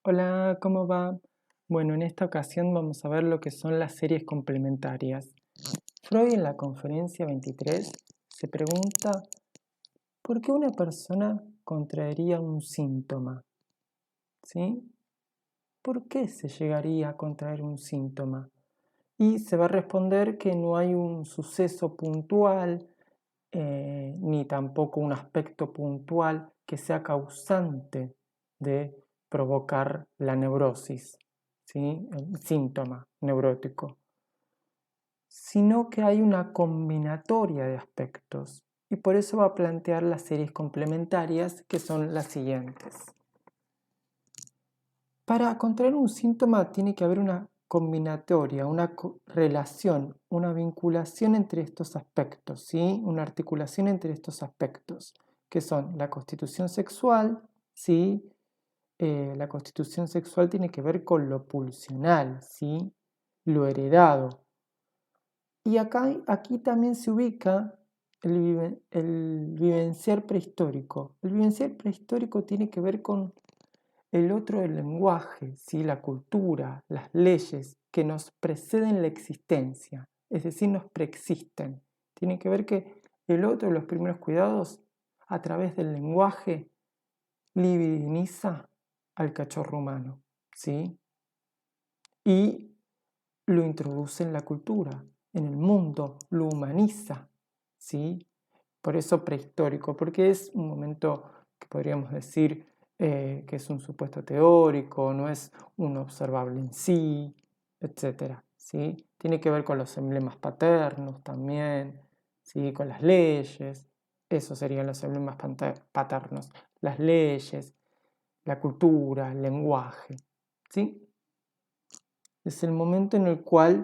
Hola, ¿cómo va? Bueno, en esta ocasión vamos a ver lo que son las series complementarias. Freud en la conferencia 23 se pregunta ¿por qué una persona contraería un síntoma? ¿Sí? ¿Por qué se llegaría a contraer un síntoma? Y se va a responder que no hay un suceso puntual ni tampoco un aspecto puntual que sea causante de provocar la neurosis, ¿sí? El síntoma neurótico, sino que hay una combinatoria de aspectos y por eso va a plantear las series complementarias que son las siguientes. Para contraer un síntoma tiene que haber una combinatoria, una relación, una vinculación entre estos aspectos, ¿sí? Una articulación entre estos aspectos, que son la constitución sexual, ¿sí? La constitución sexual tiene que ver con lo pulsional, ¿sí? Lo heredado. Y aquí también se ubica el vivenciar prehistórico. El vivenciar prehistórico tiene que ver con el otro, el lenguaje, ¿sí? La cultura, las leyes que nos preceden la existencia, es decir, nos preexisten. Tiene que ver que el otro, los primeros cuidados, a través del lenguaje, libidiniza al cachorro humano, ¿sí? Y lo introduce en la cultura, en el mundo, lo humaniza, ¿sí? Por eso prehistórico, porque es un momento que podríamos decir que es un supuesto teórico, no es un observable en sí, etc. ¿Sí? Tiene que ver con los emblemas paternos también, ¿sí? Con las leyes, esos serían los emblemas paternos, las leyes, la cultura, el lenguaje, ¿sí? Es el momento en el cual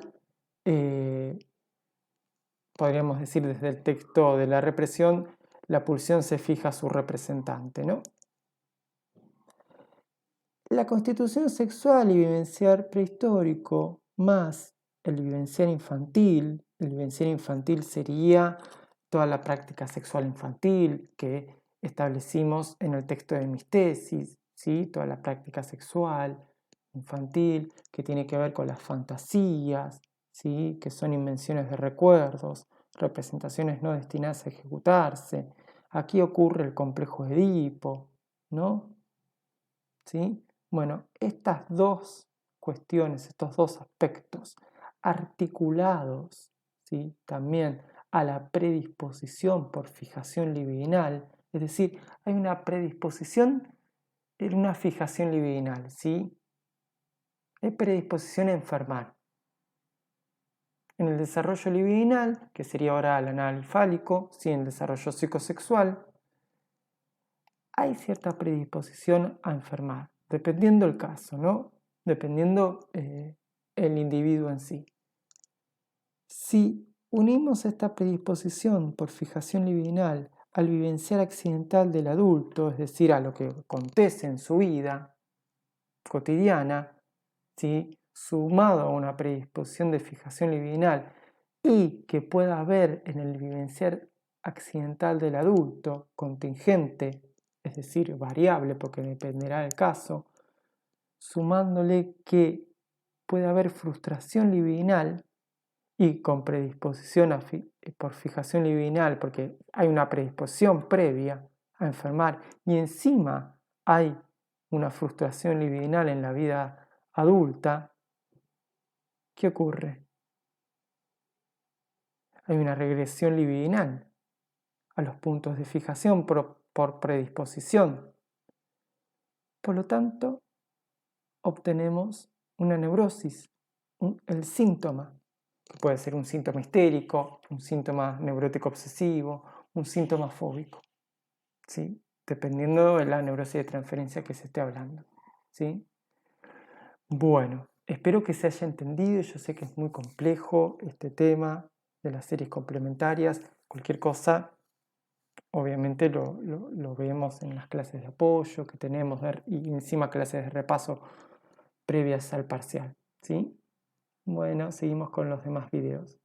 podríamos decir desde el texto de la represión, la pulsión se fija a su representante, ¿no? La constitución sexual y vivenciar prehistórico más el vivenciar infantil sería toda la práctica sexual infantil que establecimos en el texto de mis tesis, ¿sí? Toda la práctica sexual infantil que tiene que ver con las fantasías, ¿sí? Que son invenciones de recuerdos, representaciones no destinadas a ejecutarse. Aquí ocurre el complejo de Edipo, ¿no? ¿Sí? Bueno, estas dos cuestiones, estos dos aspectos articulados, ¿sí? También a la predisposición por fijación libidinal, es decir, hay una predisposición en una fijación libidinal, ¿sí? Hay predisposición a enfermar. En el desarrollo libidinal, que sería oral, anal y fálico, ¿sí? En el desarrollo psicosexual, hay cierta predisposición a enfermar, dependiendo el caso, ¿no? Dependiendo el individuo en sí. Si unimos esta predisposición por fijación libidinal al vivenciar accidental del adulto, es decir, a lo que acontece en su vida cotidiana, ¿sí? Sumado a una predisposición de fijación libidinal y que pueda haber en el vivenciar accidental del adulto, contingente, es decir, variable porque dependerá del caso, sumándole que puede haber frustración libidinal y con predisposición por fijación libidinal, porque hay una predisposición previa a enfermar y encima hay una frustración libidinal en la vida adulta, ¿qué ocurre? Hay una regresión libidinal a los puntos de fijación por predisposición. Por lo tanto, obtenemos una neurosis, el síntoma, que puede ser un síntoma histérico, un síntoma neurótico obsesivo, un síntoma fóbico, ¿sí? Dependiendo de la neurosis de transferencia que se esté hablando, ¿sí? Bueno, espero que se haya entendido. Yo sé que es muy complejo este tema de las series complementarias. Cualquier cosa, obviamente lo vemos en las clases de apoyo que tenemos y encima clases de repaso previas al parcial, ¿sí? Bueno, seguimos con los demás videos.